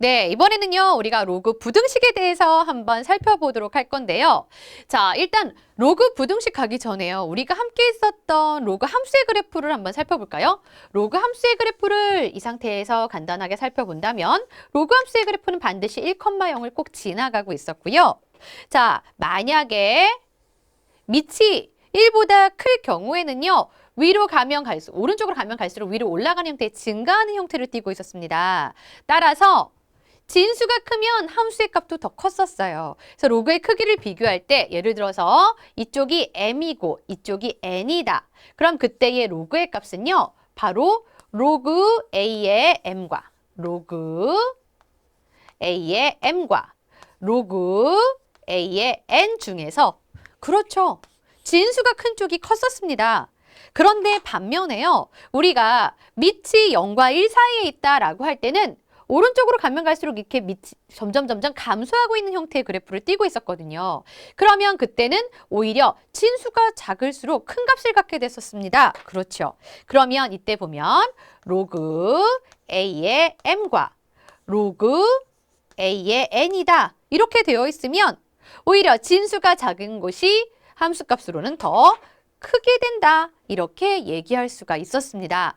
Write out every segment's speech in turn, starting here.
네, 이번에는요, 우리가 로그 부등식에 대해서 한번 살펴보도록 할 건데요. 자, 일단 로그 부등식 가기 전에요. 우리가 함께 했었던 로그 함수의 그래프를 한번 살펴볼까요? 로그 함수의 그래프를 이 상태에서 간단하게 살펴본다면 로그 함수의 그래프는 반드시 1,0을 꼭 지나가고 있었고요. 자, 만약에 밑이 1보다 클 경우에는요. 위로 가면 갈수록, 오른쪽으로 가면 갈수록 위로 올라가는 형태의 증가하는 형태를 띠고 있었습니다. 따라서 진수가 크면 함수의 값도 더 컸었어요. 그래서 로그의 크기를 비교할 때 예를 들어서 이쪽이 m이고 이쪽이 n이다. 그럼 그때의 로그의 값은요. 바로 로그 a의 m과 로그 a의 m과 로그 a의 n 중에서 그렇죠. 진수가 큰 쪽이 컸었습니다. 그런데 반면에요. 우리가 밑이 0과 1 사이에 있다라고 할 때는 오른쪽으로 가면 갈수록 이렇게 밑이 점점 감소하고 있는 형태의 그래프를 띄고 있었거든요. 그러면 그때는 오히려 진수가 작을수록 큰 값을 갖게 됐었습니다. 그렇죠. 그러면 이때 보면 로그 a의 m과 로그 a의 n이다. 이렇게 되어 있으면 오히려 진수가 작은 곳이 함수값으로는 더 크게 된다. 이렇게 얘기할 수가 있었습니다.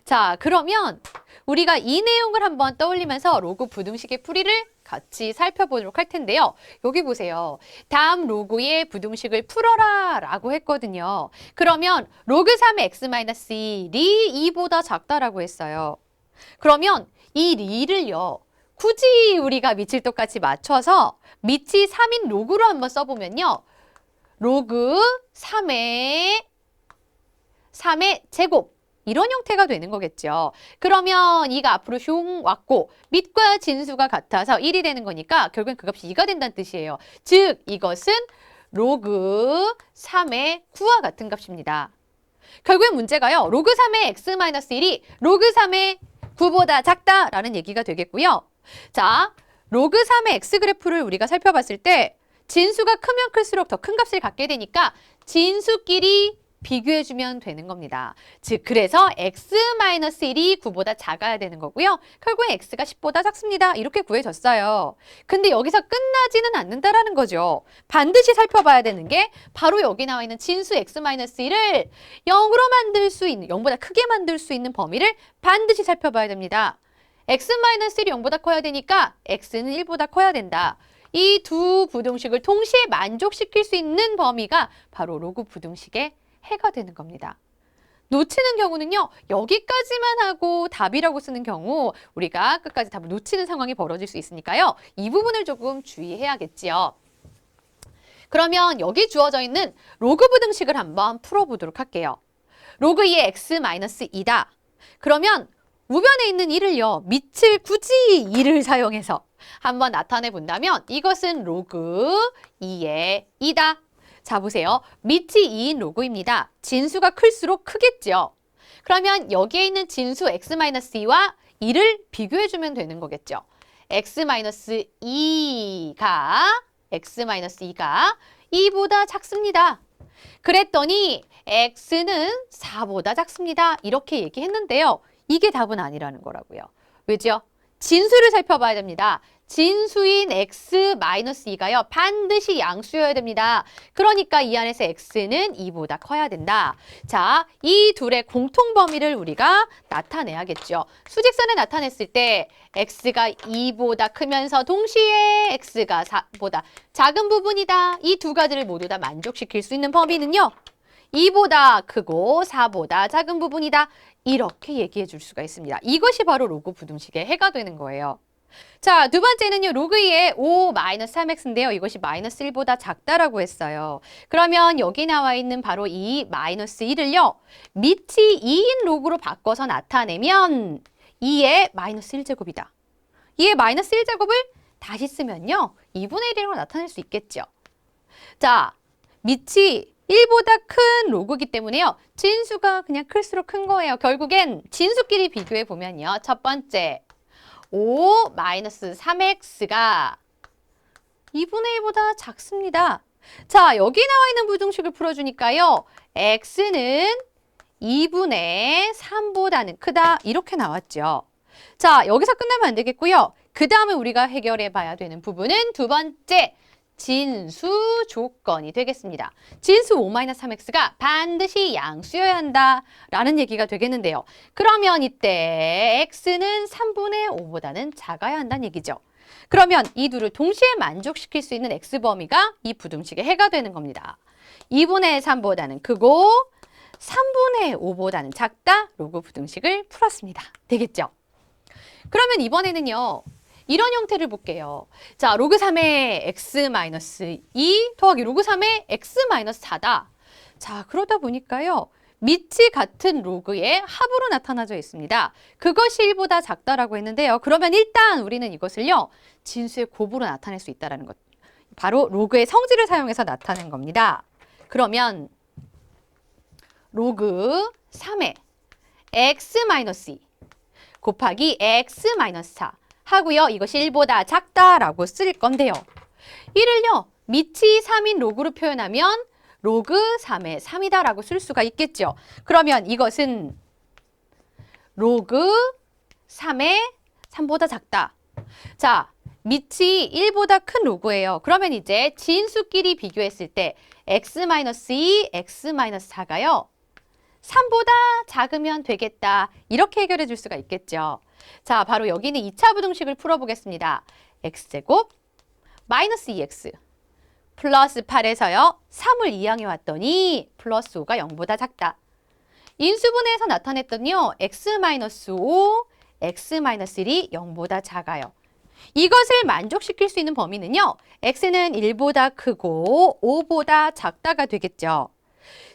자, 그러면 우리가 이 내용을 한번 떠올리면서 로그 부등식의 풀이를 같이 살펴보도록 할 텐데요. 여기 보세요. 다음 로그의 부등식을 풀어라 라고 했거든요. 그러면 로그 3의 x-1이 2보다 작다라고 했어요. 그러면 이 리를요. 굳이 우리가 밑을 똑같이 맞춰서 밑이 3인 로그로 한번 써보면요. 로그 3의 제곱 이런 형태가 되는 거겠죠. 그러면 이가 앞으로 슝 왔고 밑과 진수가 같아서 1이 되는 거니까 결국엔 그 값이 2가 된다는 뜻이에요. 즉 이것은 로그 3의 9와 같은 값입니다. 결국엔 문제가요. 로그 3의 x-1이 로그 3의 9보다 작다라는 얘기가 되겠고요. 자, 로그 3의 x 그래프를 우리가 살펴봤을 때 진수가 크면 클수록 더 큰 값을 갖게 되니까 진수끼리 비교해주면 되는 겁니다. 즉 그래서 x-1이 9보다 작아야 되는 거고요. 결국엔 x가 10보다 작습니다. 이렇게 구해졌어요. 근데 여기서 끝나지는 않는다라는 거죠. 반드시 살펴봐야 되는 게 바로 여기 나와 있는 진수 x-1을 0으로 만들 수 있는, 0보다 크게 만들 수 있는 범위를 반드시 살펴봐야 됩니다. x-1이 0보다 커야 되니까 x는 1보다 커야 된다. 이 두 부등식을 동시에 만족시킬 수 있는 범위가 바로 로그 부등식의 해가 되는 겁니다. 놓치는 경우는요. 여기까지만 하고 답이라고 쓰는 경우 우리가 끝까지 답을 놓치는 상황이 벌어질 수 있으니까요. 이 부분을 조금 주의해야겠지요. 그러면 여기 주어져 있는 로그 부등식을 한번 풀어보도록 할게요. 로그 2의 x-2다. 그러면 우변에 있는 1을요. 밑을 굳이 2를 사용해서 한번 나타내 본다면 이것은 로그 2의 2다. 자, 보세요. 밑이 2인 로그입니다. 진수가 클수록 크겠죠. 그러면 여기에 있는 진수 x-2와 2를 비교해주면 되는 거겠죠. x-2가 2보다 작습니다. 그랬더니 x는 4보다 작습니다. 이렇게 얘기했는데요. 이게 답은 아니라는 거라고요. 왜죠? 진수를 살펴봐야 됩니다. 진수인 x-2가요. 반드시 양수여야 됩니다. 그러니까 이 안에서 x는 2보다 커야 된다. 자, 이 둘의 공통 범위를 우리가 나타내야겠죠. 수직선에 나타냈을 때 x가 2보다 크면서 동시에 x가 4보다 작은 부분이다. 이 두 가지를 모두 다 만족시킬 수 있는 범위는요. 2보다 크고 4보다 작은 부분이다. 이렇게 얘기해 줄 수가 있습니다. 이것이 바로 로그 부등식의 해가 되는 거예요. 자, 두 번째는요. 로그 2의 5-3x인데요. 이것이 마이너스 1보다 작다라고 했어요. 그러면 여기 나와 있는 바로 이 마이너스 1을요. 밑이 2인 로그로 바꿔서 나타내면 2의 마이너스 1제곱이다. 2의 마이너스 1제곱을 다시 쓰면요. 2분의 1이라고 나타낼 수 있겠죠. 자, 밑이 1보다 큰 로그이기 때문에요. 진수가 그냥 클수록 큰 거예요. 결국엔 진수끼리 비교해 보면요. 첫 번째 5-3x가 2분의 1보다 작습니다. 자, 여기 나와 있는 부등식을 풀어주니까요. x는 2분의 3보다는 크다. 이렇게 나왔죠. 자, 여기서 끝나면 안 되겠고요. 그 다음에 우리가 해결해 봐야 되는 부분은 두 번째, 진수 조건이 되겠습니다. 진수 5-3x가 반드시 양수여야 한다라는 얘기가 되겠는데요. 그러면 이때 x는 3분의 5보다는 작아야 한다는 얘기죠. 그러면 이 둘을 동시에 만족시킬 수 있는 x 범위가 이 부등식의 해가 되는 겁니다. 2분의 3보다는 크고 3분의 5보다는 작다. 로그 부등식을 풀었습니다. 되겠죠? 그러면 이번에는요. 이런 형태를 볼게요. 자, 로그 3의 x-2 더하기 로그 3의 x-4다. 자, 그러다 보니까요. 밑이 같은 로그의 합으로 나타나져 있습니다. 그것이 1보다 작다라고 했는데요. 그러면 일단 우리는 이것을요. 진수의 곱으로 나타낼 수 있다는 것. 바로 로그의 성질을 사용해서 나타낸 겁니다. 그러면 로그 3의 x-2 곱하기 x-4 하고요. 이것이 1보다 작다라고 쓸 건데요. 이를요. 밑이 3인 로그로 표현하면 로그 3의 3이다라고 쓸 수가 있겠죠. 그러면 이것은 로그 3의 3보다 작다. 자, 밑이 1보다 큰 로그예요. 그러면 이제 진수끼리 비교했을 때 x-2, x-4가요. 3보다 작으면 되겠다. 이렇게 해결해 줄 수가 있겠죠. 자, 바로 여기는 2차 부등식을 풀어보겠습니다. x제곱 마이너스 2x 플러스 8에서요. 3을 이항해 왔더니 플러스 5가 0보다 작다. 인수분해에서 나타냈더니요. x-5, x-1이 0보다 작아요. 이것을 만족시킬 수 있는 범위는요. x는 1보다 크고 5보다 작다가 되겠죠.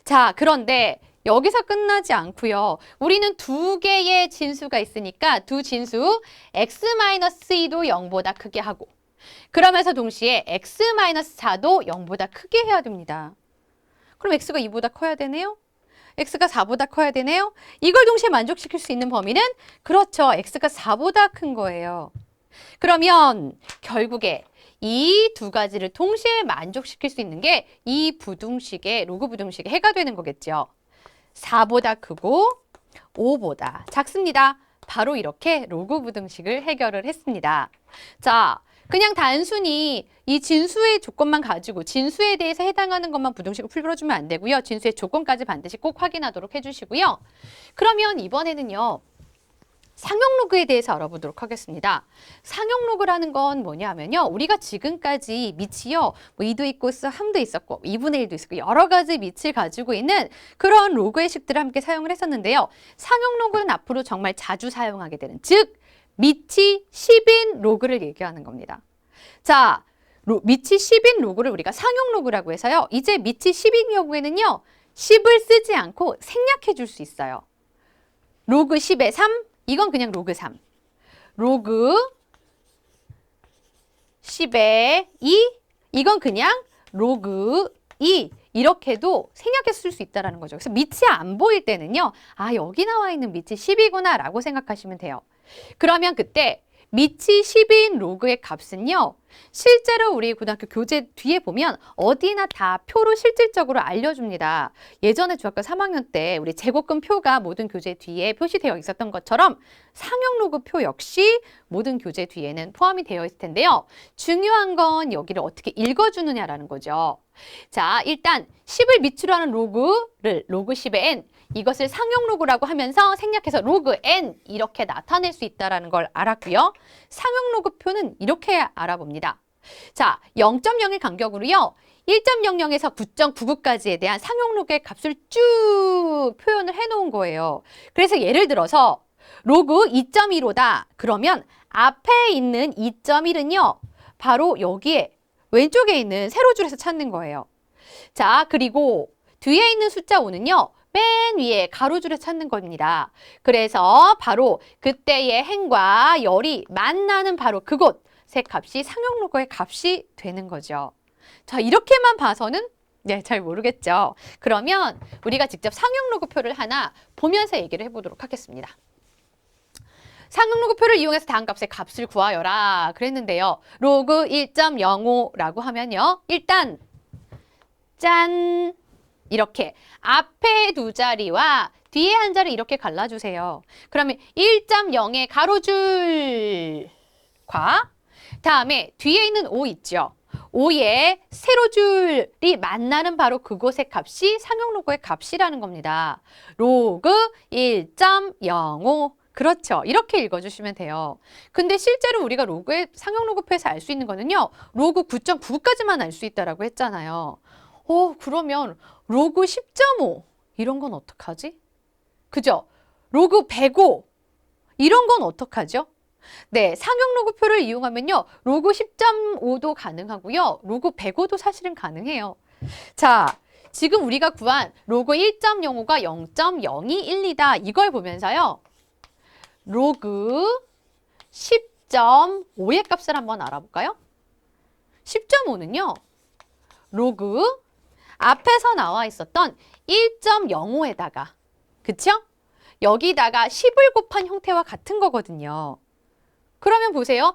자, 그런데 여기서 끝나지 않고요. 우리는 두 개의 진수가 있으니까 두 진수 x-2도 0보다 크게 하고 그러면서 동시에 x-4도 0보다 크게 해야 됩니다. 그럼 x가 2보다 커야 되네요? x가 4보다 커야 되네요? 이걸 동시에 만족시킬 수 있는 범위는 그렇죠. x가 4보다 큰 거예요. 그러면 결국에 이 두 가지를 동시에 만족시킬 수 있는 게 이 부등식의 로그 부등식의 해가 되는 거겠죠. 4보다 크고 5보다 작습니다. 바로 이렇게 로그 부등식을 해결을 했습니다. 자, 그냥 단순히 이 진수의 조건만 가지고 진수에 대해서 해당하는 것만 부등식을 풀어주면 안 되고요. 진수의 조건까지 반드시 꼭 확인하도록 해주시고요. 그러면 이번에는요. 상용 로그에 대해서 알아보도록 하겠습니다. 상용 로그라는 건 뭐냐면요. 우리가 지금까지 밑이요. 뭐 2도 있고 3도 있었고 2분의 1도 있었고 여러 가지 밑을 가지고 있는 그런 로그의 식들을 함께 사용을 했었는데요. 상용 로그는 앞으로 정말 자주 사용하게 되는 즉 밑이 10인 로그를 얘기하는 겁니다. 자, 밑이 10인 로그를 우리가 상용 로그라고 해서요. 이제 밑이 10인 경우에는요. 10을 쓰지 않고 생략해 줄 수 있어요. 로그 10의 3 이건 그냥 로그 3. 로그 10의 2 이건 그냥 로그 2 이렇게도 생략해서 쓸 수 있다는 거죠. 그래서 밑이 안 보일 때는요. 아, 여기 나와 있는 밑이 10이구나 라고 생각하시면 돼요. 그러면 그때 밑이 10인 로그의 값은요. 실제로 우리 고등학교 교재 뒤에 보면 어디나 다 표로 실질적으로 알려줍니다. 예전에 중학교 3학년 때 우리 제곱근 표가 모든 교재 뒤에 표시되어 있었던 것처럼 상용 로그 표 역시 모든 교재 뒤에는 포함이 되어 있을 텐데요. 중요한 건 여기를 어떻게 읽어주느냐라는 거죠. 자, 일단 10을 밑으로 하는 로그를 로그 10의 n 이것을 상용 로그라고 하면서 생략해서 로그 n 이렇게 나타낼 수 있다는 걸 알았고요. 상용 로그 표는 이렇게 알아봅니다. 자, 0.01 간격으로요. 1.00에서 9.99까지에 대한 상용 로그의 값을 쭉 표현을 해놓은 거예요. 그래서 예를 들어서 로그 2.15다. 그러면 앞에 있는 2.1은요. 바로 여기에 왼쪽에 있는 세로줄에서 찾는 거예요. 자, 그리고 뒤에 있는 숫자 5는요. 맨 위에 가로줄에 찾는 겁니다. 그래서 바로 그때의 행과 열이 만나는 바로 그곳 세 값이 상용 로그의 값이 되는 거죠. 자, 이렇게만 봐서는 잘 모르겠죠. 그러면 우리가 직접 상용 로그표를 하나 보면서 얘기를 해보도록 하겠습니다. 상용 로그표를 이용해서 다음 값의 값을 구하여라 그랬는데요. 로그 1.05라고 하면요. 일단 짠! 이렇게 앞에 두 자리와 뒤에 한 자리 이렇게 갈라주세요. 그러면 1.0의 가로줄 과. 다음에 뒤에 있는 5 있죠. 5의 세로줄이 만나는 바로 그곳의 값이 상용 로그의 값이라는 겁니다. 로그 1.05. 그렇죠. 이렇게 읽어주시면 돼요. 근데 실제로 우리가 로그의 상용 로그표에서 알 수 있는 거는요. 로그 9.9까지만 알 수 있다라고 했잖아요. 그러면 로그 10.5 이런 건 어떡하지? 그죠? 로그 105 이런 건 어떡하죠? 네, 상용 로그표를 이용하면요. 로그 10.5도 가능하고요. 로그 105도 사실은 가능해요. 자, 지금 우리가 구한 로그 1.05가 0.0212다. 이걸 보면서요. 로그 10.5의 값을 한번 알아볼까요? 10.5는요. 로그 앞에서 나와 있었던 1.05에다가 그쵸? 여기다가 10을 곱한 형태와 같은 거거든요. 그러면 보세요.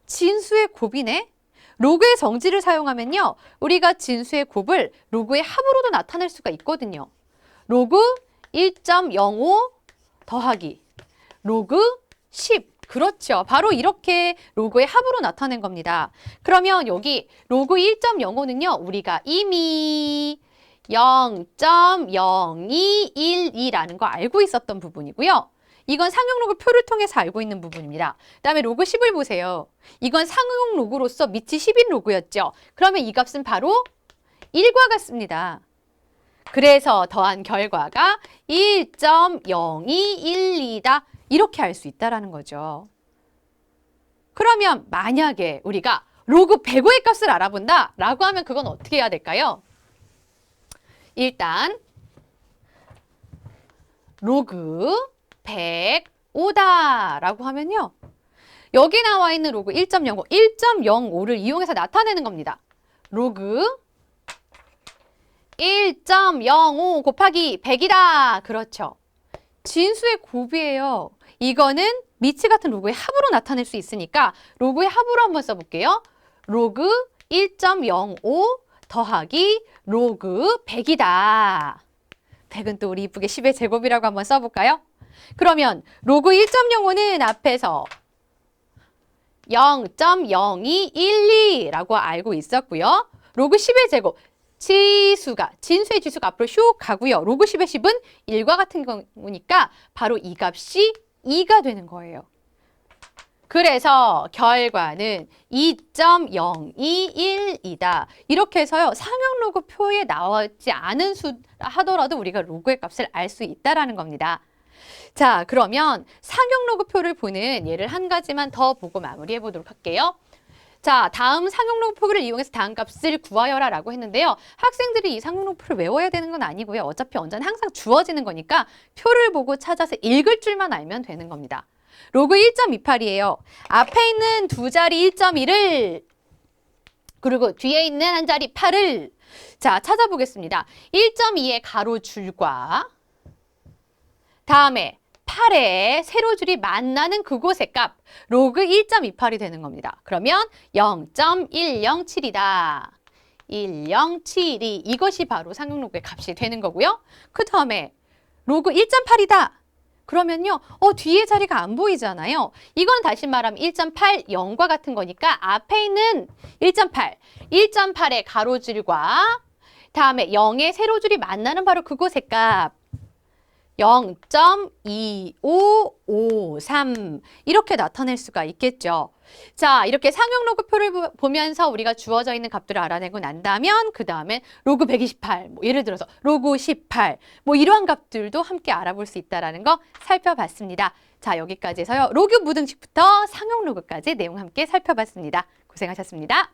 진수의 곱이네. 로그의 정지를 사용하면요. 우리가 진수의 곱을 로그의 합으로도 나타낼 수가 있거든요. 로그 1.05 더하기 로그 10. 그렇죠. 바로 이렇게 로그의 합으로 나타낸 겁니다. 그러면 여기 로그 1.05는요. 우리가 이미 0.0212라는 거 알고 있었던 부분이고요. 이건 상용 로그 표를 통해서 알고 있는 부분입니다. 그다음에 로그 10을 보세요. 이건 상용 로그로서 밑이 10인 로그였죠. 그러면 이 값은 바로 1과 같습니다. 그래서 더한 결과가 1.0212다. 이렇게 알 수 있다는 거죠. 그러면 만약에 우리가 로그 105의 값을 알아본다 라고 하면 그건 어떻게 해야 될까요? 일단 로그 105다 라고 하면요. 여기 나와 있는 로그 1.05, 1.05를 이용해서 나타내는 겁니다. 로그 1.05 곱하기 100이다. 그렇죠. 진수의 곱이에요. 이거는 미치 같은 로그의 합으로 나타낼 수 있으니까 로그의 합으로 한번 써볼게요. 로그 1.05 더하기 로그 100이다. 100은 또 우리 이쁘게 10의 제곱이라고 한번 써볼까요? 그러면 로그 1.05는 앞에서 0.0212라고 알고 있었고요. 로그 10의 제곱, 진수의 지수가 앞으로 슉 가고요. 로그 10의 10은 1과 같은 거니까 바로 이 값이 2가 되는 거예요. 그래서 결과는 2.0212이다. 이렇게 해서요. 상용 로그 표에 나오지 않은 수 하더라도 우리가 로그의 값을 알 수 있다는 겁니다. 자, 그러면 상용 로그 표를 보는 예를 한 가지만 더 보고 마무리해 보도록 할게요. 자, 다음 상용 로그 표를 이용해서 다음 값을 구하여라 라고 했는데요. 학생들이 이 상용 로그 표를 외워야 되는 건 아니고요. 어차피 언제나 항상 주어지는 거니까 표를 보고 찾아서 읽을 줄만 알면 되는 겁니다. 로그 1.28이에요. 앞에 있는 두 자리 1.1을 그리고 뒤에 있는 한 자리 8을 자, 찾아보겠습니다. 1.2의 가로줄과 다음에 8의 세로줄이 만나는 그곳의 값 로그 1.28이 되는 겁니다. 그러면 0.107이다. 107이 이것이 바로 상용 로그의 값이 되는 거고요. 그 다음에 로그 1.8이다. 그러면요. 뒤에 자리가 안 보이잖아요. 이건 다시 말하면 1.8, 0과 같은 거니까 앞에 있는 1.8, 1.8의 가로줄과 다음에 0의 세로줄이 만나는 바로 그곳의 값 0.2553 이렇게 나타낼 수가 있겠죠. 자, 이렇게 상용 로그표를 보면서 우리가 주어져 있는 값들을 알아내고 난 다음에 그 다음에 로그 128, 예를 들어서 로그 18 이러한 값들도 함께 알아볼 수 있다는 거 살펴봤습니다. 자, 여기까지 해서요. 로그 무등식부터 상용 로그까지 내용 함께 살펴봤습니다. 고생하셨습니다.